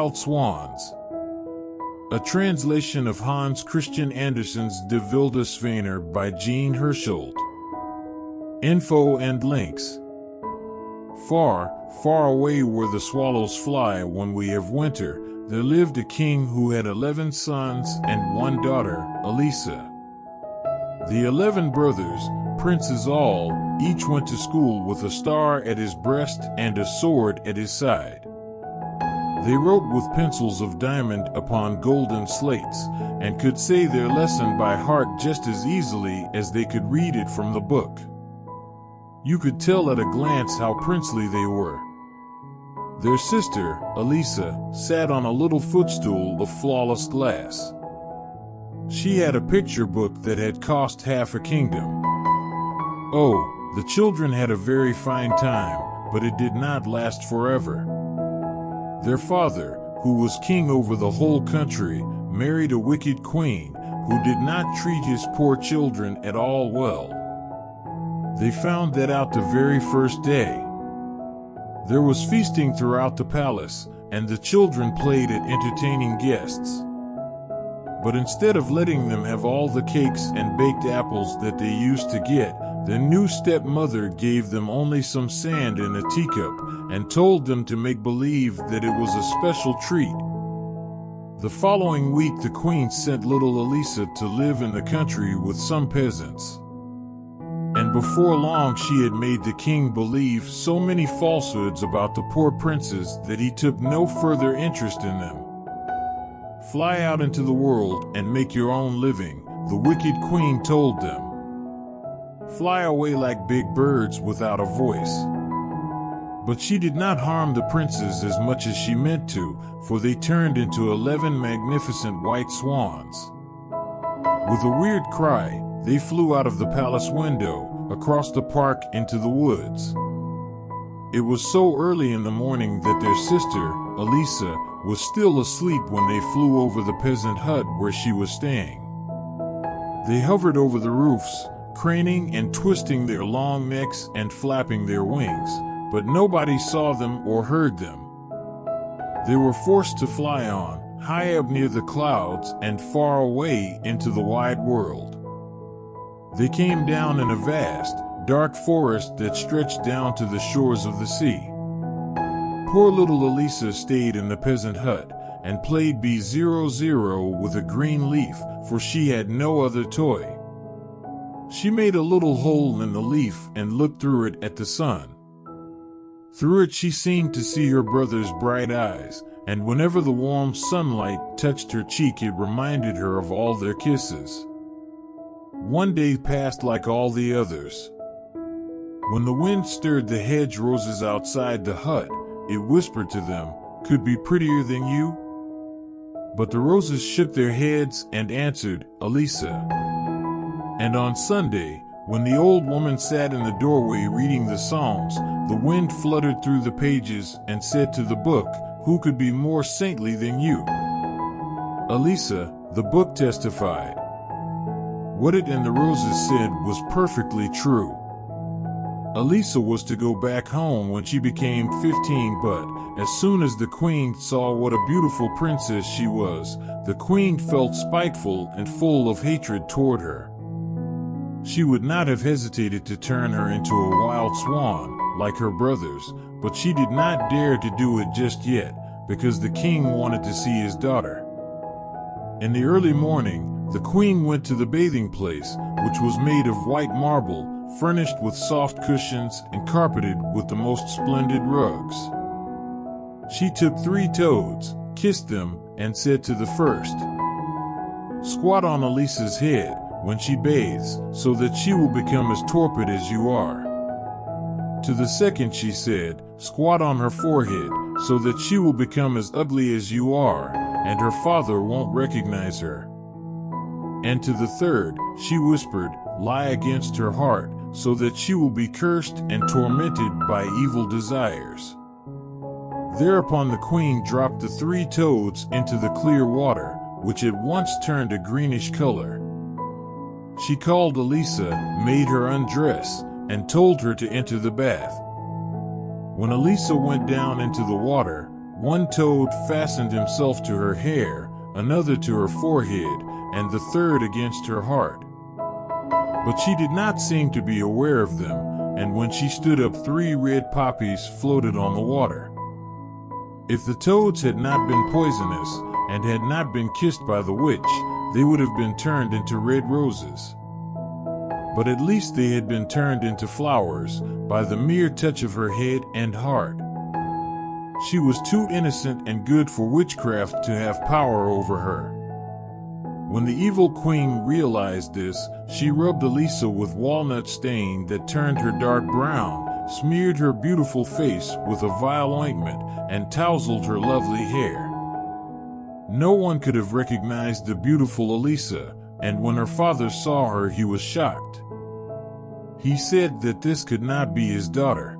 Wild Swans. A translation of Hans Christian Andersen's De Wilde Zwaner by Jean Hersholt. Info and links. Far, far away where the swallows fly when we have winter, there lived a king who had 11 sons and 1 daughter, Elisa. The 11 brothers, princes all, each went to school with a star at his breast and a sword at his side. They wrote with pencils of diamond upon golden slates, and could say their lesson by heart just as easily as they could read it from the book. You could tell at a glance how princely they were. Their sister, Elisa, sat on a little footstool of flawless glass. She had a picture book that had cost half a kingdom. Oh, the children had a very fine time, but it did not last forever. Their father, who was king over the whole country, married a wicked queen, who did not treat his poor children at all well. They found that out the very first day. There was feasting throughout the palace, and the children played at entertaining guests. But instead of letting them have all the cakes and baked apples that they used to get, their new stepmother gave them only some sand in a teacup and told them to make believe that it was a special treat. The following week the queen sent little Elisa to live in the country with some peasants. And before long she had made the king believe so many falsehoods about the poor princes that he took no further interest in them. Fly out into the world and make your own living, the wicked queen told them. Fly away like big birds without a voice. But she did not harm the princes as much as she meant to, for they turned into 11 magnificent white swans. With a weird cry, they flew out of the palace window, across the park into the woods. It was so early in the morning that their sister, Elisa, was still asleep when they flew over the peasant hut where she was staying. They hovered over the roofs, craning and twisting their long necks and flapping their wings, but nobody saw them or heard them. They were forced to fly on, high up near the clouds and far away into the wide world. They came down in a vast, dark forest that stretched down to the shores of the sea. Poor little Elisa stayed in the peasant hut and played B00 with a green leaf, for she had no other toy. She made a little hole in the leaf and looked through it at the sun. Through it she seemed to see her brother's bright eyes, and whenever the warm sunlight touched her cheek it reminded her of all their kisses. One day passed like all the others. When the wind stirred the hedge roses outside the hut, it whispered to them, "Could be prettier than you?" But the roses shook their heads and answered, "Elisa." And on Sunday, when the old woman sat in the doorway reading the Psalms, the wind fluttered through the pages and said to the book, "Who could be more saintly than you?" "Elisa," the book testified. What it and the roses said was perfectly true. Elisa was to go back home when she became 15, but as soon as the queen saw what a beautiful princess she was, the queen felt spiteful and full of hatred toward her. She would not have hesitated to turn her into a wild swan, like her brothers, but she did not dare to do it just yet, because the king wanted to see his daughter. In the early morning, the queen went to the bathing place, which was made of white marble, furnished with soft cushions and carpeted with the most splendid rugs. She took 3 toads, kissed them, and said to the first, "Squat on Elisa's head when she bathes, so that she will become as torpid as you are." To the second she said, "Squat on her forehead, so that she will become as ugly as you are, and her father won't recognize her." And to the third, she whispered, "Lie against her heart, so that she will be cursed and tormented by evil desires." Thereupon the queen dropped the 3 toads into the clear water, which at once turned a greenish color. She called Elisa, made her undress, and told her to enter the bath. When Elisa went down into the water, One toad fastened himself to her hair, another to her forehead, and the third against her heart. But she did not seem to be aware of them, and when she stood up, 3 red poppies floated on the water. If the toads had not been poisonous and had not been kissed by the witch, they would have been turned into red roses. But at least they had been turned into flowers by the mere touch of her head and heart. She was too innocent and good for witchcraft to have power over her. When the evil queen realized this, she rubbed Elisa with walnut stain that turned her dark brown, smeared her beautiful face with a vile ointment, and tousled her lovely hair. No one could have recognized the beautiful Elisa, and when her father saw her, he was shocked. He said that this could not be his daughter.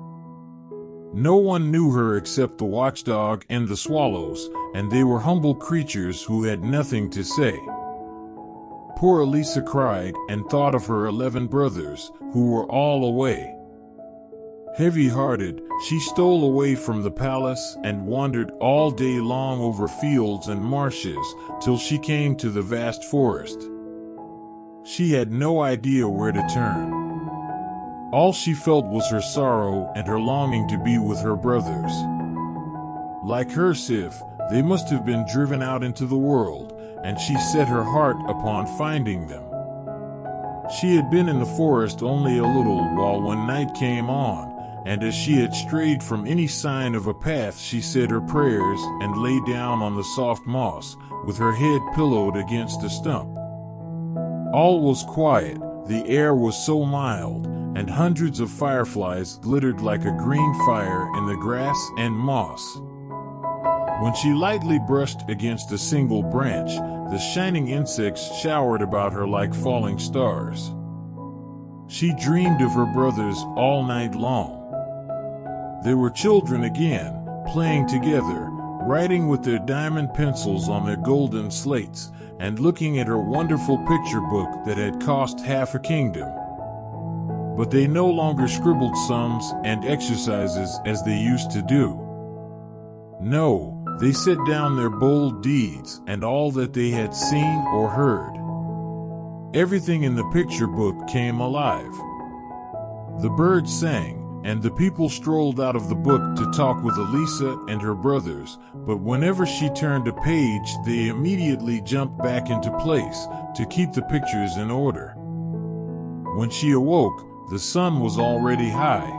No one knew her except the watchdog and the swallows, and they were humble creatures who had nothing to say. Poor Elisa cried and thought of her 11 brothers, who were all away. Heavy-hearted, she stole away from the palace and wandered all day long over fields and marshes till she came to the vast forest. She had no idea where to turn. All she felt was her sorrow and her longing to be with her brothers. Like her Sif, they must have been driven out into the world, and she set her heart upon finding them. She had been in the forest only a little while when night came on, and as she had strayed from any sign of a path, she said her prayers and lay down on the soft moss, with her head pillowed against a stump. All was quiet, the air was so mild, and hundreds of fireflies glittered like a green fire in the grass and moss. When she lightly brushed against a single branch, the shining insects showered about her like falling stars. She dreamed of her brothers all night long. They were children again, playing together, writing with their diamond pencils on their golden slates, and looking at her wonderful picture book that had cost half a kingdom. But they no longer scribbled sums and exercises as they used to do. No, they set down their bold deeds and all that they had seen or heard. Everything in the picture book came alive. The birds sang, and the people strolled out of the book to talk with Elisa and her brothers, but whenever she turned a page, they immediately jumped back into place to keep the pictures in order. When she awoke, the sun was already high.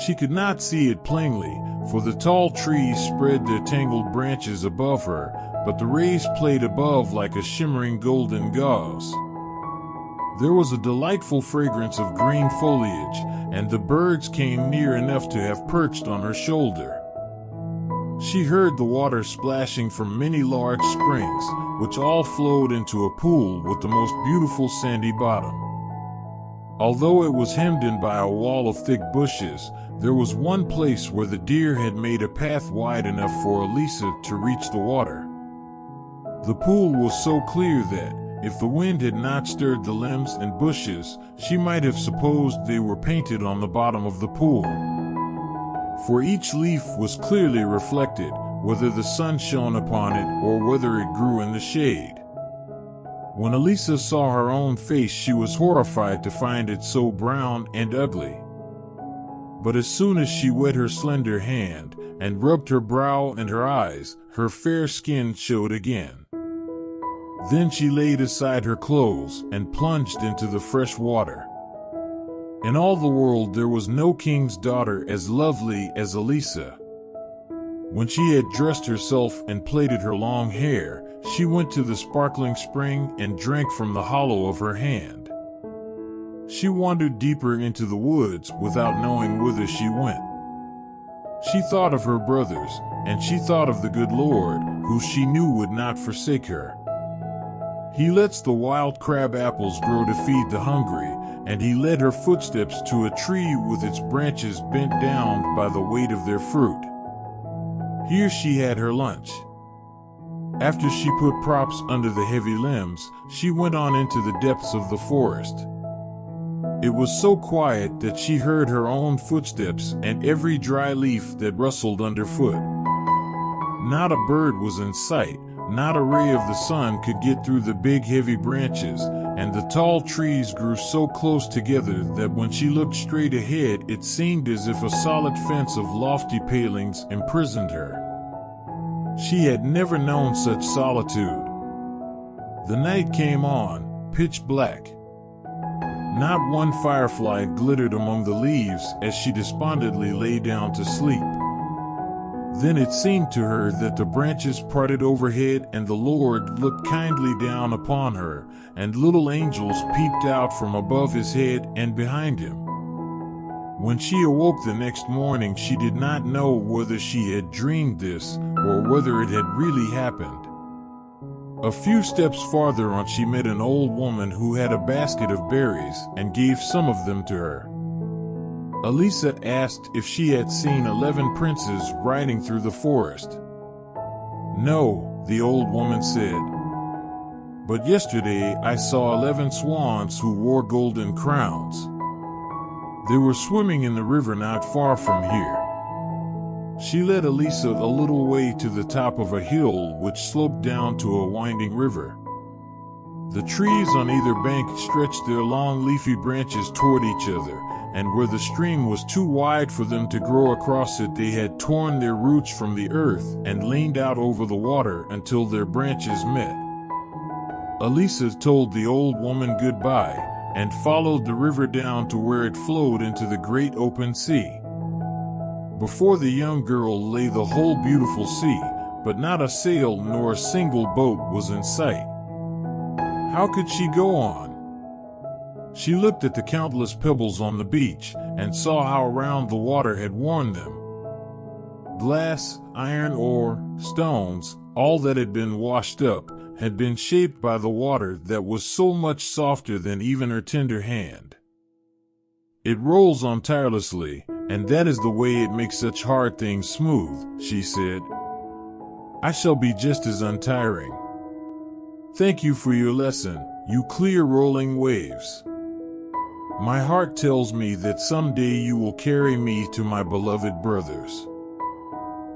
She could not see it plainly, for the tall trees spread their tangled branches above her, but the rays played above like a shimmering golden gauze. There was a delightful fragrance of green foliage, and the birds came near enough to have perched on her shoulder. She heard the water splashing from many large springs, which all flowed into a pool with the most beautiful sandy bottom. Although it was hemmed in by a wall of thick bushes, there was one place where the deer had made a path wide enough for Elisa to reach the water. The pool was so clear that, if the wind had not stirred the limbs and bushes, she might have supposed they were painted on the bottom of the pool. For each leaf was clearly reflected, whether the sun shone upon it or whether it grew in the shade. When Elisa saw her own face, she was horrified to find it so brown and ugly. But as soon as she wet her slender hand and rubbed her brow and her eyes, her fair skin showed again. Then she laid aside her clothes and plunged into the fresh water. In all the world there was no king's daughter as lovely as Elisa. When she had dressed herself and plaited her long hair, she went to the sparkling spring and drank from the hollow of her hand. She wandered deeper into the woods without knowing whither she went. She thought of her brothers, and she thought of the good Lord, who she knew would not forsake her. He lets the wild crab apples grow to feed the hungry, and he led her footsteps to a tree with its branches bent down by the weight of their fruit. Here she had her lunch. After she put props under the heavy limbs, she went on into the depths of the forest. It was so quiet that she heard her own footsteps and every dry leaf that rustled underfoot. Not a bird was in sight, not a ray of the sun could get through the big heavy branches, and the tall trees grew so close together that when she looked straight ahead it seemed as if a solid fence of lofty palings imprisoned her. She had never known such solitude. The night came on, pitch black. Not one firefly glittered among the leaves as she despondently lay down to sleep. Then it seemed to her that the branches parted overhead and the Lord looked kindly down upon her, and little angels peeped out from above his head and behind him. When she awoke the next morning, she did not know whether she had dreamed this or whether it had really happened. A few steps farther on, she met an old woman who had a basket of berries and gave some of them to her. Elisa asked if she had seen 11 princes riding through the forest. No, the old woman said. But yesterday I saw 11 swans who wore golden crowns. They were swimming in the river not far from here. She led Elisa a little way to the top of a hill which sloped down to a winding river. The trees on either bank stretched their long leafy branches toward each other, and where the stream was too wide for them to grow across it, they had torn their roots from the earth and leaned out over the water until their branches met. Elisa told the old woman goodbye and followed the river down to where it flowed into the great open sea. Before the young girl lay the whole beautiful sea, but not a sail nor a single boat was in sight. How could she go on? She looked at the countless pebbles on the beach and saw how round the water had worn them. Glass, iron ore, stones, all that had been washed up, had been shaped by the water that was so much softer than even her tender hand. It rolls on tirelessly, and that is the way it makes such hard things smooth, she said. I shall be just as untiring. Thank you for your lesson, you clear rolling waves. My heart tells me that someday you will carry me to my beloved brothers.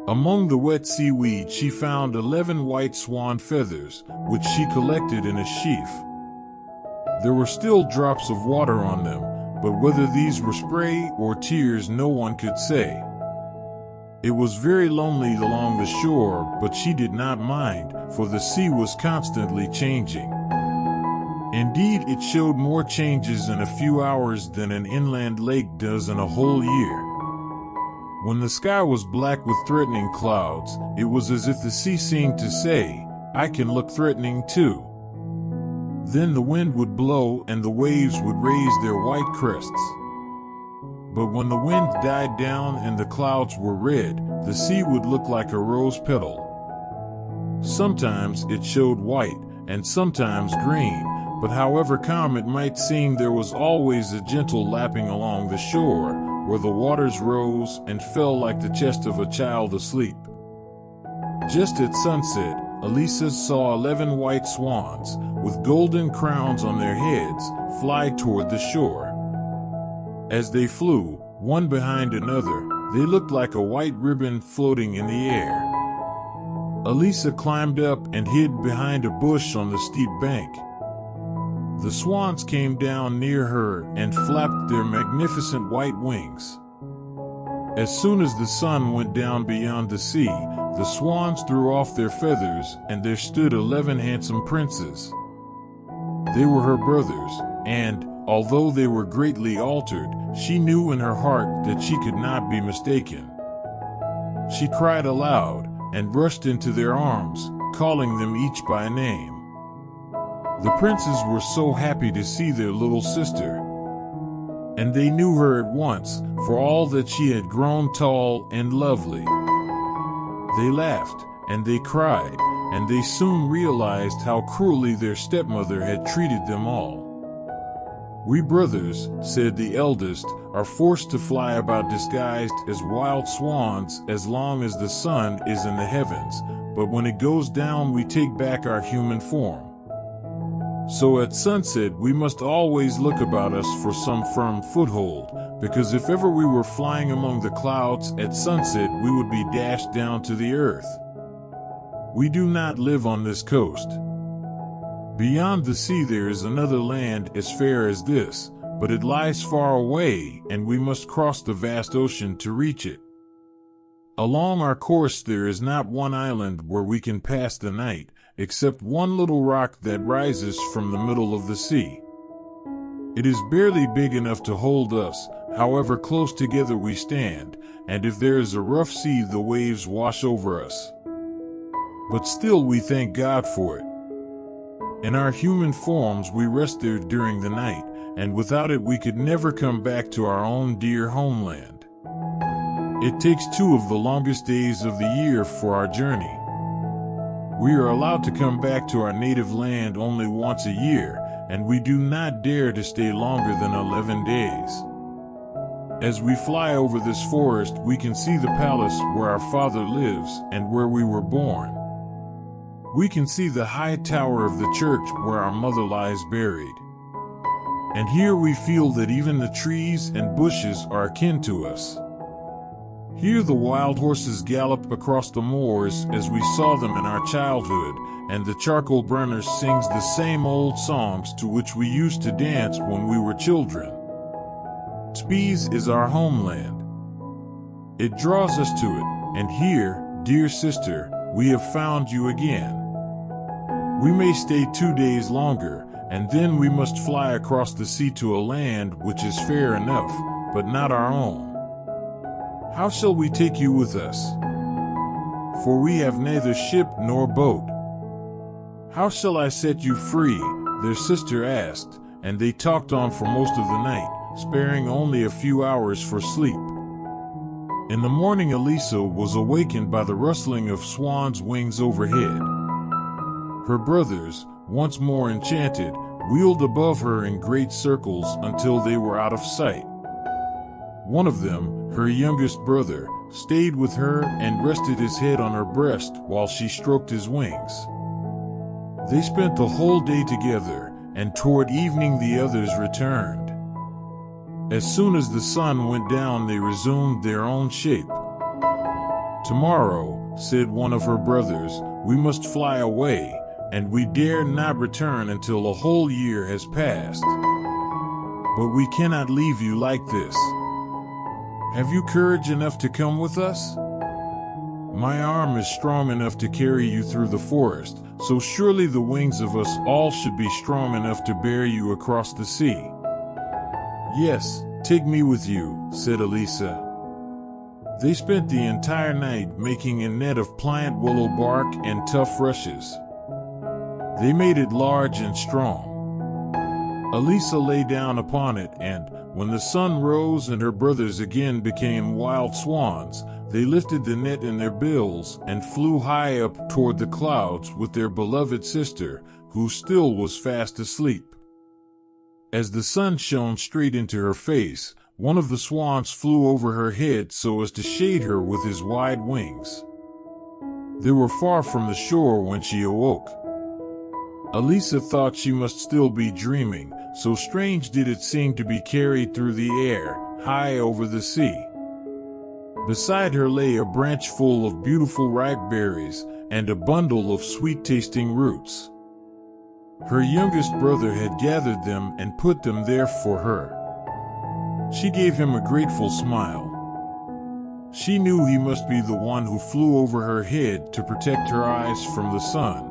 Among the wet seaweed she found 11 white swan feathers, which she collected in a sheaf. There were still drops of water on them, but whether these were spray or tears no one could say. It was very lonely along the shore, but she did not mind, for the sea was constantly changing. Indeed, it showed more changes in a few hours than an inland lake does in a whole year. When the sky was black with threatening clouds, it was as if the sea seemed to say, I can look threatening too. Then the wind would blow and the waves would raise their white crests. But when the wind died down and the clouds were red, the sea would look like a rose petal. Sometimes it showed white and sometimes green, but however calm it might seem, there was always a gentle lapping along the shore, where the waters rose and fell like the chest of a child asleep. Just at sunset, Elisa saw 11 white swans, with golden crowns on their heads, fly toward the shore. As they flew, one behind another, they looked like a white ribbon floating in the air. Elisa climbed up and hid behind a bush on the steep bank. The swans came down near her and flapped their magnificent white wings. As soon as the sun went down beyond the sea, the swans threw off their feathers, and there stood 11 handsome princes. They were her brothers, and, although they were greatly altered, she knew in her heart that she could not be mistaken. She cried aloud, and rushed into their arms, calling them each by name. The princes were so happy to see their little sister. And they knew her at once, for all that she had grown tall and lovely. They laughed, and they cried, and they soon realized how cruelly their stepmother had treated them all. We brothers, said the eldest, are forced to fly about disguised as wild swans as long as the sun is in the heavens, but when it goes down we take back our human form. So at sunset we must always look about us for some firm foothold, because if ever we were flying among the clouds at sunset we would be dashed down to the earth. We do not live on this coast. Beyond the sea there is another land as fair as this, but it lies far away, and we must cross the vast ocean to reach it. Along our course there is not one island where we can pass the night, except one little rock that rises from the middle of the sea. It is barely big enough to hold us, however close together we stand, and if there is a rough sea the waves wash over us. But still we thank God for it. In our human forms we rest there during the night, and without it we could never come back to our own dear homeland. It takes 2 of the longest days of the year for our journey. We are allowed to come back to our native land only once a year, and we do not dare to stay longer than 11 days. As we fly over this forest, we can see the palace where our father lives and where we were born. We can see the high tower of the church where our mother lies buried. And here we feel that even the trees and bushes are akin to us. Here the wild horses gallop across the moors as we saw them in our childhood, and the charcoal burner sings the same old songs to which we used to dance when we were children. Spies is our homeland. It draws us to it, and here, dear sister, we have found you again. We may stay 2 days longer, and then we must fly across the sea to a land which is fair enough, but not our own. How shall we take you with us? For we have neither ship nor boat. How shall I set you free? Their sister asked, and they talked on for most of the night, sparing only a few hours for sleep. In the morning Elisa was awakened by the rustling of swans' wings overhead. Her brothers, once more enchanted, wheeled above her in great circles until they were out of sight. One of them, her youngest brother, stayed with her and rested his head on her breast while she stroked his wings. They spent the whole day together, and toward evening the others returned. As soon as the sun went down they resumed their own shape. "Tomorrow," said one of her brothers, "we must fly away, and we dare not return until a whole year has passed. But we cannot leave you like this. Have you courage enough to come with us? My arm is strong enough to carry you through the forest, so surely the wings of us all should be strong enough to bear you across the sea." "Yes, take me with you," said Elisa. They spent the entire night making a net of pliant willow bark and tough rushes. They made it large and strong. Elisa lay down upon it, and when the sun rose and her brothers again became wild swans, they lifted the net in their bills and flew high up toward the clouds with their beloved sister, who still was fast asleep. As the sun shone straight into her face, one of the swans flew over her head so as to shade her with his wide wings. They were far from the shore when she awoke. Elisa thought she must still be dreaming, so strange did it seem to be carried through the air, high over the sea. Beside her lay a branch full of beautiful ripe berries and a bundle of sweet-tasting roots. Her youngest brother had gathered them and put them there for her. She gave him a grateful smile. She knew he must be the one who flew over her head to protect her eyes from the sun.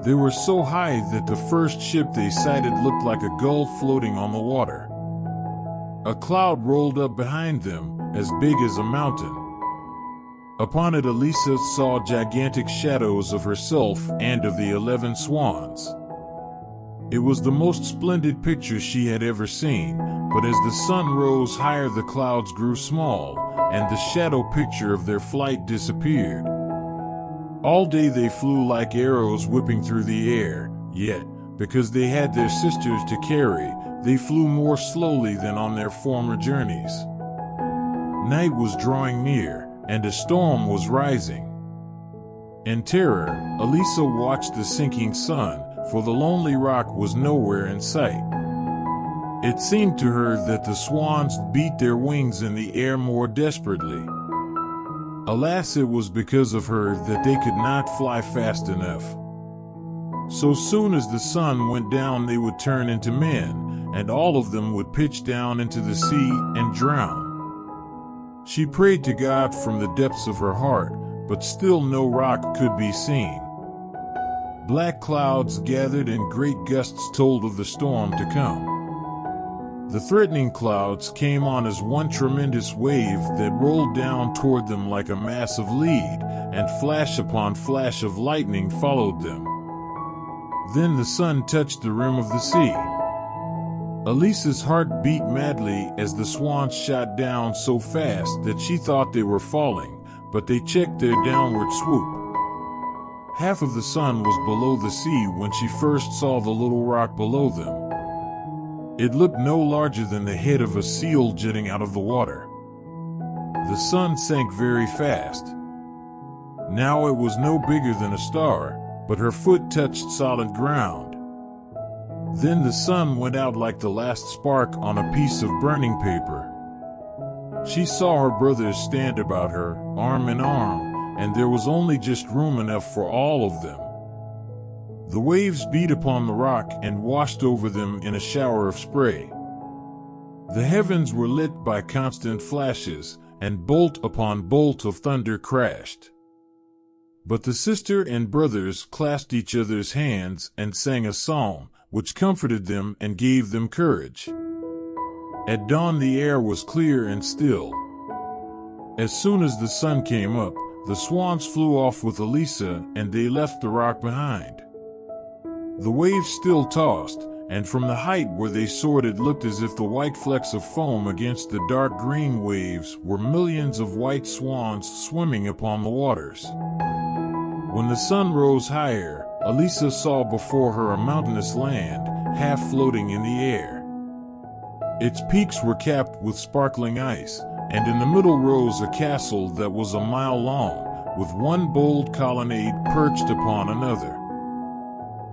They were so high that the first ship they sighted looked like a gull floating on the water. A cloud rolled up behind them, as big as a mountain. Upon it Elisa saw gigantic shadows of herself and of the 11 swans. It was the most splendid picture she had ever seen, but as the sun rose higher the clouds grew small, and the shadow picture of their flight disappeared. All day they flew like arrows whipping through the air, yet, because they had their sisters to carry, they flew more slowly than on their former journeys. Night was drawing near, and a storm was rising. In terror, Elisa watched the sinking sun, for the lonely rock was nowhere in sight. It seemed to her that the swans beat their wings in the air more desperately. Alas, it was because of her that they could not fly fast enough. So soon as the sun went down, they would turn into men, and all of them would pitch down into the sea and drown. She prayed to God from the depths of her heart, but still no rock could be seen. Black clouds gathered and great gusts told of the storm to come. The threatening clouds came on as one tremendous wave that rolled down toward them like a mass of lead, and flash upon flash of lightning followed them. Then the sun touched the rim of the sea. Elisa's heart beat madly as the swans shot down so fast that she thought they were falling, but they checked their downward swoop. Half of the sun was below the sea when she first saw the little rock below them. It looked no larger than the head of a seal jutting out of the water. The sun sank very fast. Now it was no bigger than a star, but her foot touched solid ground. Then the sun went out like the last spark on a piece of burning paper. She saw her brothers stand about her, arm in arm, and there was only just room enough for all of them. The waves beat upon the rock and washed over them in a shower of spray. The heavens were lit by constant flashes, and bolt upon bolt of thunder crashed. But the sister and brothers clasped each other's hands and sang a psalm, which comforted them and gave them courage. At dawn the air was clear and still. As soon as the sun came up, the swans flew off with Elisa, and they left the rock behind. The waves still tossed, and from the height where they soared it looked as if the white flecks of foam against the dark green waves were millions of white swans swimming upon the waters. When the sun rose higher, Elisa saw before her a mountainous land, half floating in the air. Its peaks were capped with sparkling ice, and in the middle rose a castle that was a mile long, with one bold colonnade perched upon another.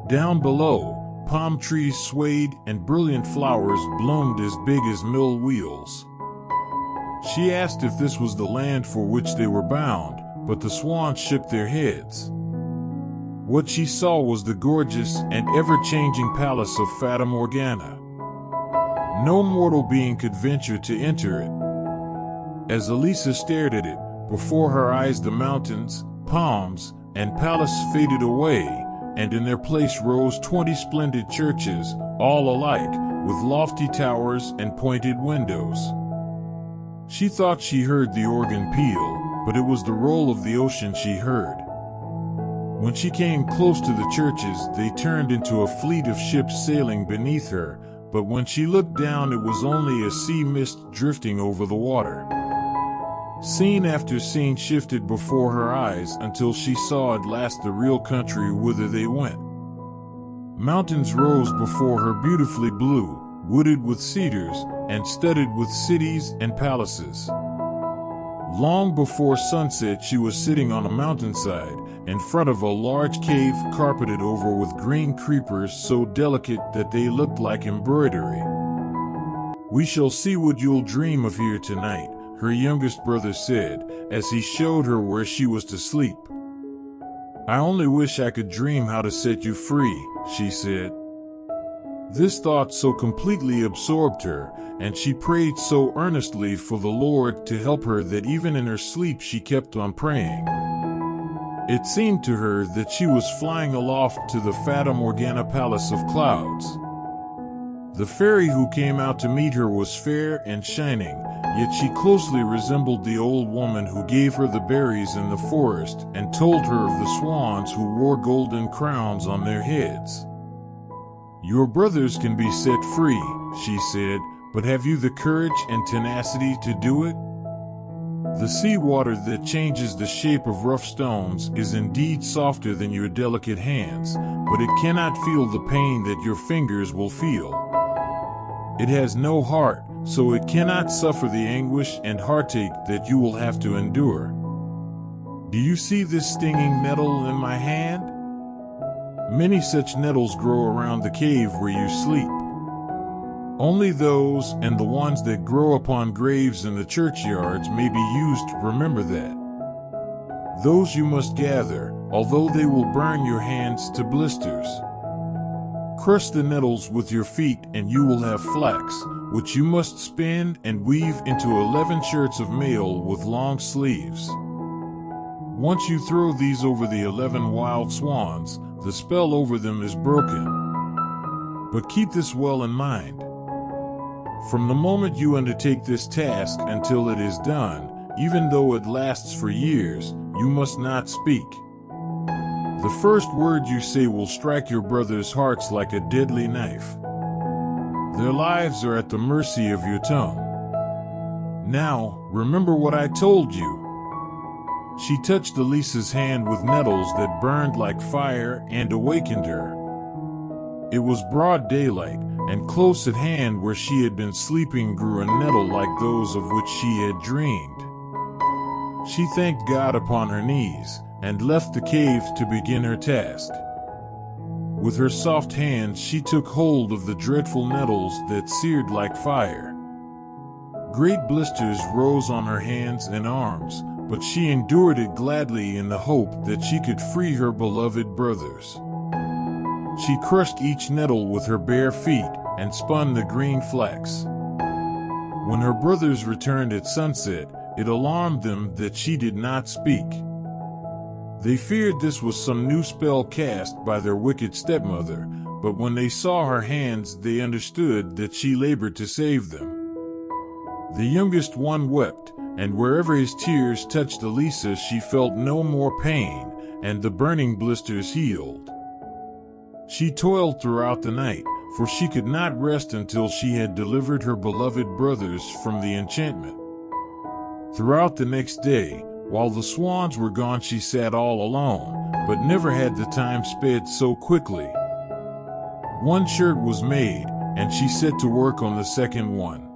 Down below, palm trees swayed and brilliant flowers bloomed as big as mill wheels. She asked if this was the land for which they were bound, but the swans shook their heads. What she saw was the gorgeous and ever-changing palace of Fata Morgana. No mortal being could venture to enter it. As Elisa stared at it, before her eyes the mountains, palms, and palace faded away, and in their place rose 20 splendid churches, all alike, with lofty towers and pointed windows. She thought she heard the organ peal, but it was the roll of the ocean she heard. When she came close to the churches, they turned into a fleet of ships sailing beneath her, but when she looked down it was only a sea mist drifting over the water. Scene after scene shifted before her eyes until she saw at last the real country whither they went. Mountains rose before her beautifully blue, wooded with cedars, and studded with cities and palaces. Long before sunset she was sitting on a mountainside, in front of a large cave carpeted over with green creepers so delicate that they looked like embroidery. "We shall see what you'll dream of here tonight," her youngest brother said, as he showed her where she was to sleep. "I only wish I could dream how to set you free," she said. This thought so completely absorbed her, and she prayed so earnestly for the Lord to help her that even in her sleep she kept on praying. It seemed to her that she was flying aloft to the Fata Morgana Palace of Clouds. The fairy who came out to meet her was fair and shining, yet she closely resembled the old woman who gave her the berries in the forest and told her of the swans who wore golden crowns on their heads. "Your brothers can be set free," she said, "but have you the courage and tenacity to do it? The sea water that changes the shape of rough stones is indeed softer than your delicate hands, but it cannot feel the pain that your fingers will feel. It has no heart, so it cannot suffer the anguish and heartache that you will have to endure. Do you see this stinging nettle in my hand? Many such nettles grow around the cave where you sleep. Only those and the ones that grow upon graves in the churchyards may be used to remember that. Those you must gather, although they will burn your hands to blisters. Crush the nettles with your feet and you will have flax, which you must spin and weave into 11 shirts of mail with long sleeves. Once you throw these over the 11 wild swans, the spell over them is broken. But keep this well in mind. From the moment you undertake this task until it is done, even though it lasts for years, you must not speak. The first word you say will strike your brothers' hearts like a deadly knife. Their lives are at the mercy of your tongue. Now, remember what I told you. She touched Elisa's hand with nettles that burned like fire and awakened her. It was broad daylight, and close at hand where she had been sleeping grew a nettle like those of which she had dreamed. She thanked God upon her knees, and left the cave to begin her task. With her soft hands she took hold of the dreadful nettles that seared like fire. Great blisters rose on her hands and arms, but she endured it gladly in the hope that she could free her beloved brothers. She crushed each nettle with her bare feet and spun the green flax. When her brothers returned at sunset, it alarmed them that she did not speak. They feared this was some new spell cast by their wicked stepmother, but when they saw her hands they understood that she labored to save them. The youngest one wept, and wherever his tears touched Elisa she felt no more pain, and the burning blisters healed. She toiled throughout the night, for she could not rest until she had delivered her beloved brothers from the enchantment. Throughout the next day, while the swans were gone, she sat all alone, but never had the time sped so quickly. One shirt was made, and she set to work on the second one.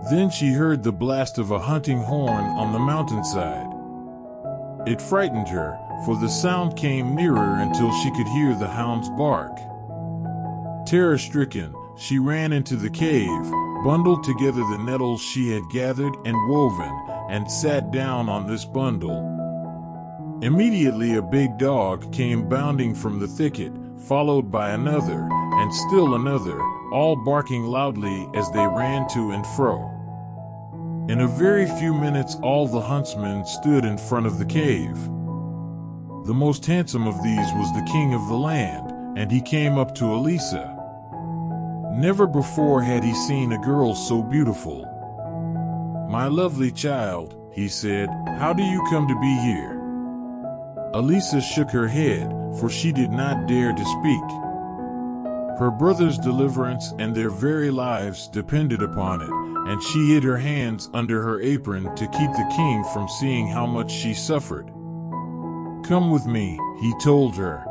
Then she heard the blast of a hunting horn on the mountainside. It frightened her, for the sound came nearer until she could hear the hounds bark. Terror-stricken, she ran into the cave, bundled together the nettles she had gathered and woven, and sat down on this bundle. Immediately a big dog came bounding from the thicket, followed by another, and still another, all barking loudly as they ran to and fro. In a very few minutes all the huntsmen stood in front of the cave. The most handsome of these was the king of the land, and he came up to Elisa. Never before had he seen a girl so beautiful. "My lovely child," he said, "how do you come to be here?" Elisa shook her head, for she did not dare to speak. Her brother's deliverance and their very lives depended upon it, and she hid her hands under her apron to keep the king from seeing how much she suffered. "Come with me," he told her.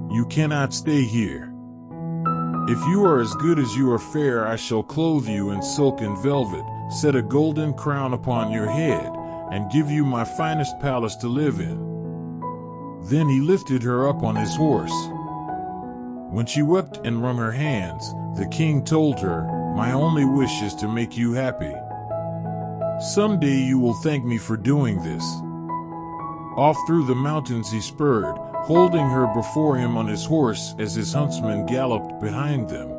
"You cannot stay here. If you are as good as you are fair, I shall clothe you in silk and velvet, set a golden crown upon your head, and give you my finest palace to live in." Then he lifted her up on his horse. When she wept and wrung her hands, the king told her, "My only wish is to make you happy. Someday you will thank me for doing this." Off through the mountains he spurred, holding her before him on his horse as his huntsmen galloped behind them.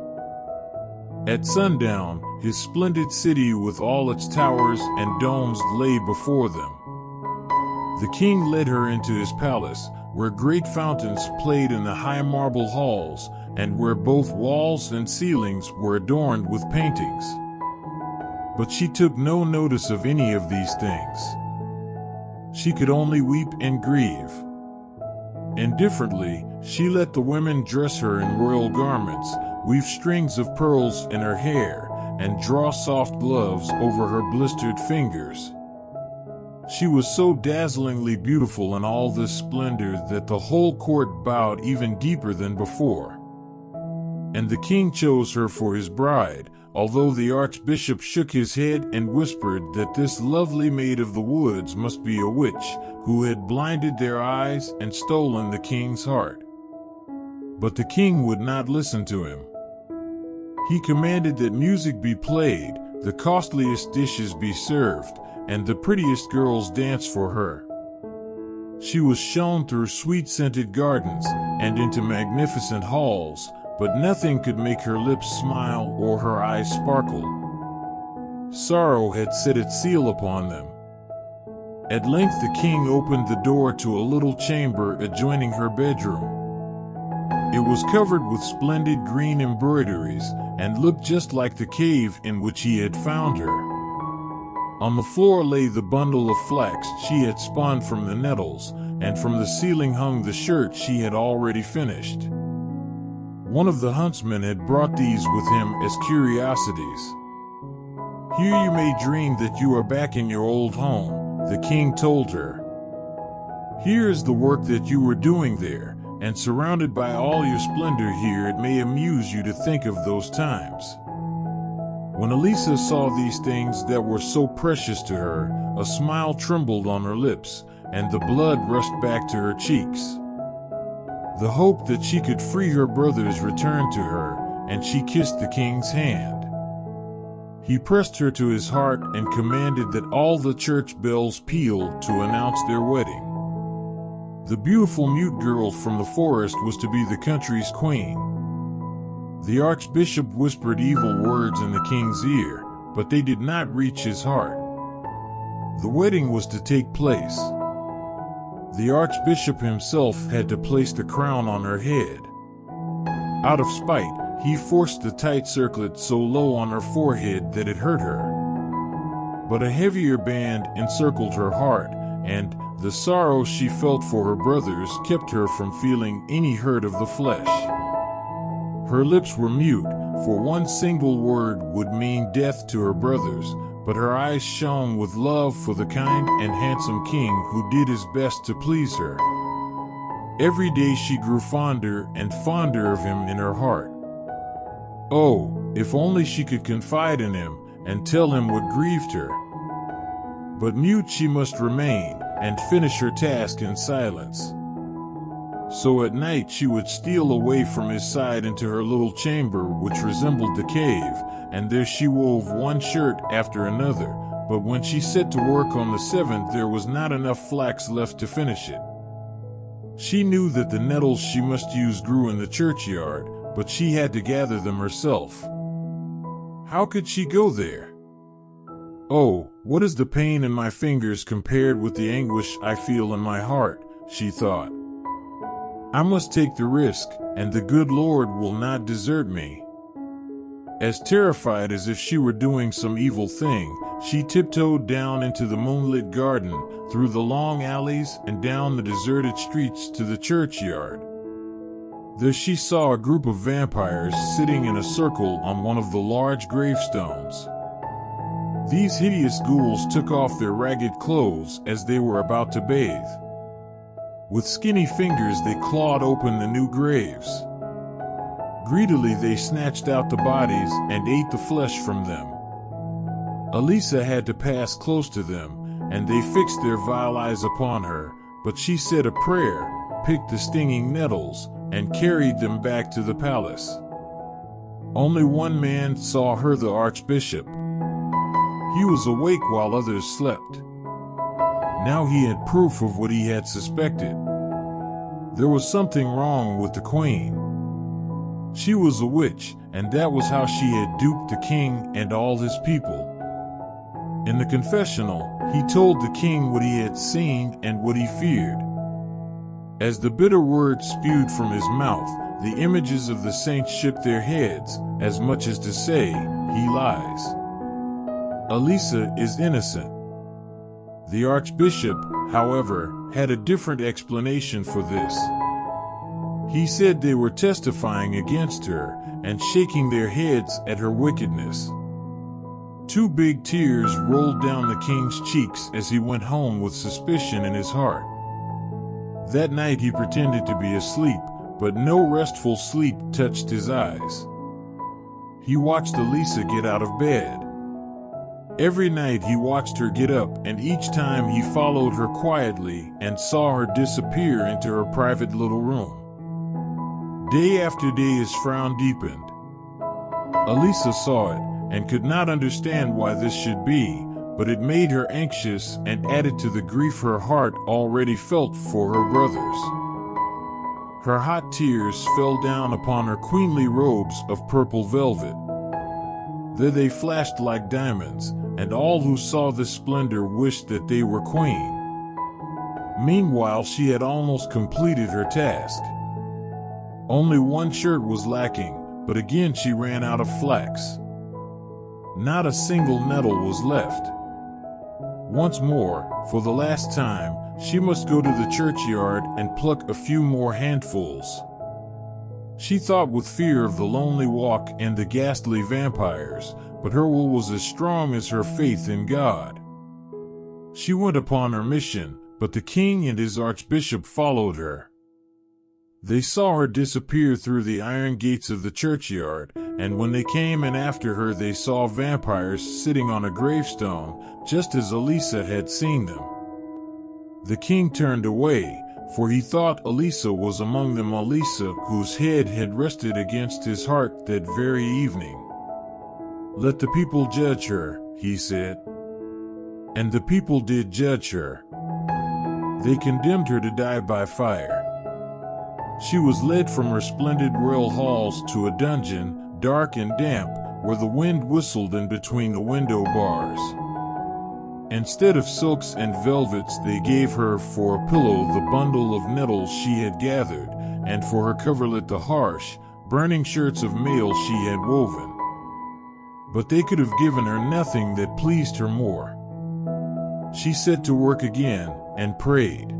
At sundown, his splendid city with all its towers and domes lay before them. The king led her into his palace, where great fountains played in the high marble halls, and where both walls and ceilings were adorned with paintings. But she took no notice of any of these things. She could only weep and grieve. Indifferently, she let the women dress her in royal garments, weave strings of pearls in her hair, and draw soft gloves over her blistered fingers. She was so dazzlingly beautiful in all this splendor that the whole court bowed even deeper than before. And the king chose her for his bride, although the archbishop shook his head and whispered that this lovely maid of the woods must be a witch, who had blinded their eyes and stolen the king's heart. But the king would not listen to him. He commanded that music be played, the costliest dishes be served, and the prettiest girls dance for her. She was shown through sweet-scented gardens and into magnificent halls, but nothing could make her lips smile or her eyes sparkle. Sorrow had set its seal upon them. At length the king opened the door to a little chamber adjoining her bedroom. It was covered with splendid green embroideries and looked just like the cave in which he had found her. On the floor lay the bundle of flax she had spun from the nettles, and from the ceiling hung the shirt she had already finished. One of the huntsmen had brought these with him as curiosities. "Here you may dream that you are back in your old home," the king told her. "Here is the work that you were doing there, and surrounded by all your splendor here, it may amuse you to think of those times." When Elisa saw these things that were so precious to her, a smile trembled on her lips, and the blood rushed back to her cheeks. The hope that she could free her brothers returned to her, and she kissed the king's hand. He pressed her to his heart and commanded that all the church bells peal to announce their wedding. The beautiful mute girl from the forest was to be the country's queen. The archbishop whispered evil words in the king's ear, but they did not reach his heart. The wedding was to take place. The archbishop himself had to place the crown on her head. Out of spite, he forced the tight circlet so low on her forehead that it hurt her. But a heavier band encircled her heart, and the sorrow she felt for her brothers kept her from feeling any hurt of the flesh. Her lips were mute, for one single word would mean death to her brothers, but her eyes shone with love for the kind and handsome king who did his best to please her. Every day she grew fonder and fonder of him in her heart. Oh, if only she could confide in him and tell him what grieved her. But mute she must remain and finish her task in silence. So at night she would steal away from his side into her little chamber, which resembled the cave, and there she wove one shirt after another, but when she set to work on the seventh there was not enough flax left to finish it. She knew that the nettles she must use grew in the churchyard, but she had to gather them herself. How could she go there? "Oh, what is the pain in my fingers compared with the anguish I feel in my heart?" she thought. "I must take the risk, and the good Lord will not desert me." As terrified as if she were doing some evil thing, she tiptoed down into the moonlit garden, through the long alleys and down the deserted streets to the churchyard. There she saw a group of vampires sitting in a circle on one of the large gravestones. These hideous ghouls took off their ragged clothes as they were about to bathe. With skinny fingers they clawed open the new graves. Greedily they snatched out the bodies and ate the flesh from them. Elisa had to pass close to them, and they fixed their vile eyes upon her, but she said a prayer, picked the stinging nettles, and carried them back to the palace. Only one man saw her, the archbishop. He was awake while others slept. Now he had proof of what he had suspected. There was something wrong with the queen. She was a witch, and that was how she had duped the king and all his people. In the confessional, he told the king what he had seen and what he feared. As the bitter words spewed from his mouth, the images of the saints shook their heads, as much as to say, "He lies. Elisa is innocent." The archbishop, however, had a different explanation for this. He said they were testifying against her and shaking their heads at her wickedness. Two big tears rolled down the king's cheeks as he went home with suspicion in his heart. That night he pretended to be asleep, but no restful sleep touched his eyes. He watched Elisa get out of bed. Every night he watched her get up, and each time he followed her quietly and saw her disappear into her private little room. Day after day his frown deepened. Elisa saw it and could not understand why this should be, but it made her anxious and added to the grief her heart already felt for her brothers. Her hot tears fell down upon her queenly robes of purple velvet. There they flashed like diamonds, and all who saw this splendor wished that they were queen. Meanwhile, she had almost completed her task. Only one shirt was lacking, but again she ran out of flax. Not a single nettle was left. Once more, for the last time, she must go to the churchyard and pluck a few more handfuls. She thought with fear of the lonely walk and the ghastly vampires, but her will was as strong as her faith in God. She went upon her mission, but the king and his archbishop followed her. They saw her disappear through the iron gates of the churchyard, and when they came in after her they saw vampires sitting on a gravestone, just as Elisa had seen them. The king turned away, for he thought Elisa was among them, Elisa whose head had rested against his heart that very evening. "Let the people judge her," he said. And the people did judge her. They condemned her to die by fire. She was led from her splendid royal halls to a dungeon, dark and damp, where the wind whistled in between the window bars. Instead of silks and velvets, they gave her for a pillow the bundle of nettles she had gathered, and for her coverlet the harsh, burning shirts of mail she had woven. But they could have given her nothing that pleased her more. She set to work again and prayed.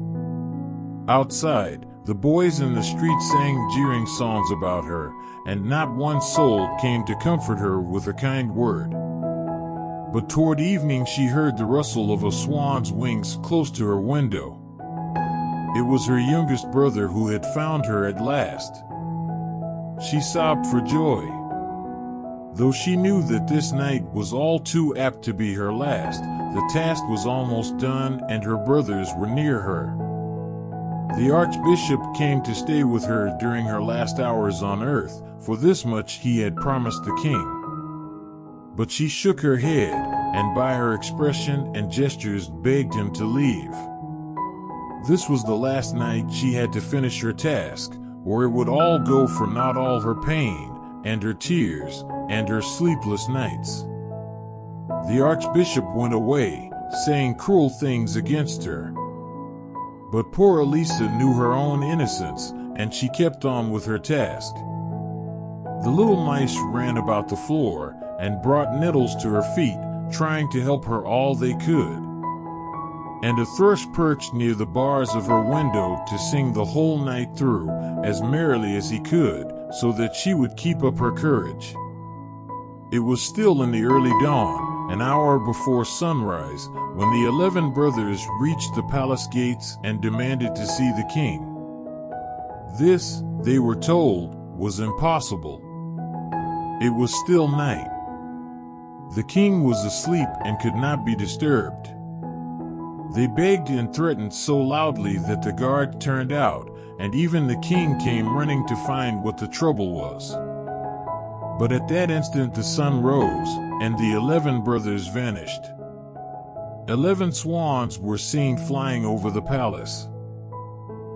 Outside, the boys in the street sang jeering songs about her, and not one soul came to comfort her with a kind word. But toward evening she heard the rustle of a swan's wings close to her window. It was her youngest brother who had found her at last. She sobbed for joy. Though she knew that this night was all too apt to be her last, the task was almost done and her brothers were near her. The archbishop came to stay with her during her last hours on earth, for this much he had promised the king. But she shook her head, and by her expression and gestures begged him to leave. This was the last night she had to finish her task, or it would all go for naught, all her pain, and her tears, and her sleepless nights. The archbishop went away, saying cruel things against her. But poor Elisa knew her own innocence, and she kept on with her task. The little mice ran about the floor, and brought nettles to her feet, trying to help her all they could. And a thrush perched near the bars of her window to sing the whole night through, as merrily as he could, so that she would keep up her courage. It was still in the early dawn, an hour before sunrise, when the 11 brothers reached the palace gates and demanded to see the king. This, they were told, was impossible. It was still night. The king was asleep and could not be disturbed. They begged and threatened so loudly that the guard turned out, and even the king came running to find what the trouble was. But at that instant the sun rose, and the 11 brothers vanished. 11 swans were seen flying over the palace.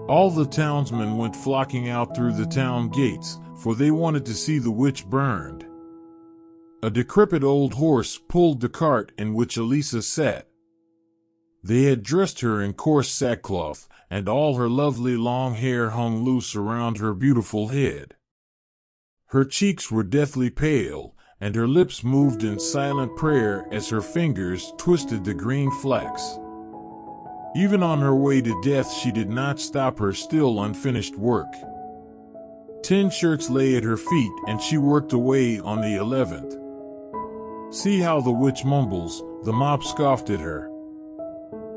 All the townsmen went flocking out through the town gates, for they wanted to see the witch burned. A decrepit old horse pulled the cart in which Elisa sat. They had dressed her in coarse sackcloth, and all her lovely long hair hung loose around her beautiful head. Her cheeks were deathly pale, and her lips moved in silent prayer as her fingers twisted the green flax. Even on her way to death she did not stop her still unfinished work. 10 shirts lay at her feet, and she worked away on the 11th. "See how the witch mumbles," the mob scoffed at her.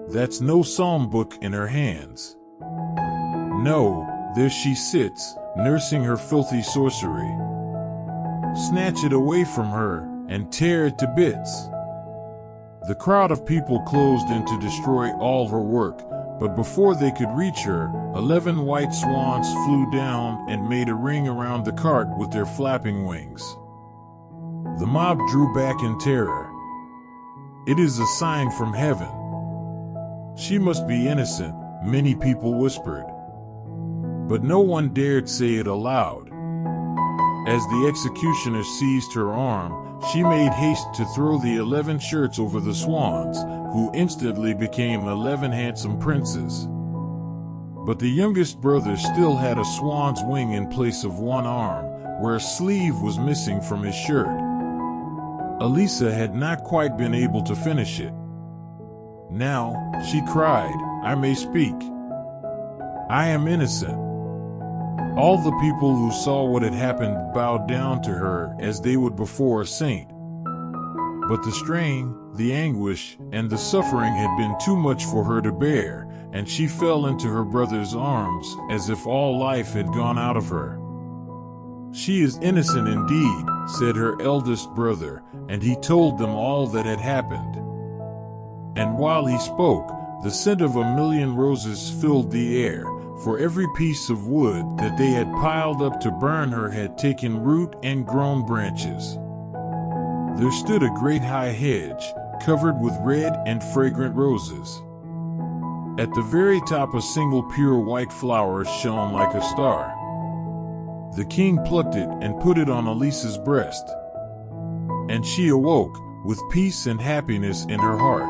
"That's no psalm book in her hands. No, there she sits, nursing her filthy sorcery. Snatch it away from her, and tear it to bits." The crowd of people closed in to destroy all her work, but before they could reach her, 11 white swans flew down and made a ring around the cart with their flapping wings. The mob drew back in terror. It is a sign from heaven. She must be innocent, many people whispered. But no one dared say it aloud. As the executioner seized her arm, she made haste to throw the 11 shirts over the Swans, who instantly became 11 handsome princes. But the youngest brother still had a swan's wing in place of one arm, where a sleeve was missing from his shirt. Elisa had not quite been able to finish it. Now, she cried, "I may speak. I am innocent." All the people who saw what had happened bowed down to her as they would before a saint. But the strain, the anguish, and the suffering had been too much for her to bear, and she fell into her brother's arms as if all life had gone out of her. "She is innocent indeed," said her eldest brother, and he told them all that had happened. And while he spoke, the scent of 1,000,000 roses filled the air, for every piece of wood that they had piled up to burn her had taken root and grown branches. There stood a great high hedge, covered with red and fragrant roses. At the very top a single pure white flower shone like a star. The king plucked it and put it on Elisa's breast. And she awoke, with peace and happiness in her heart.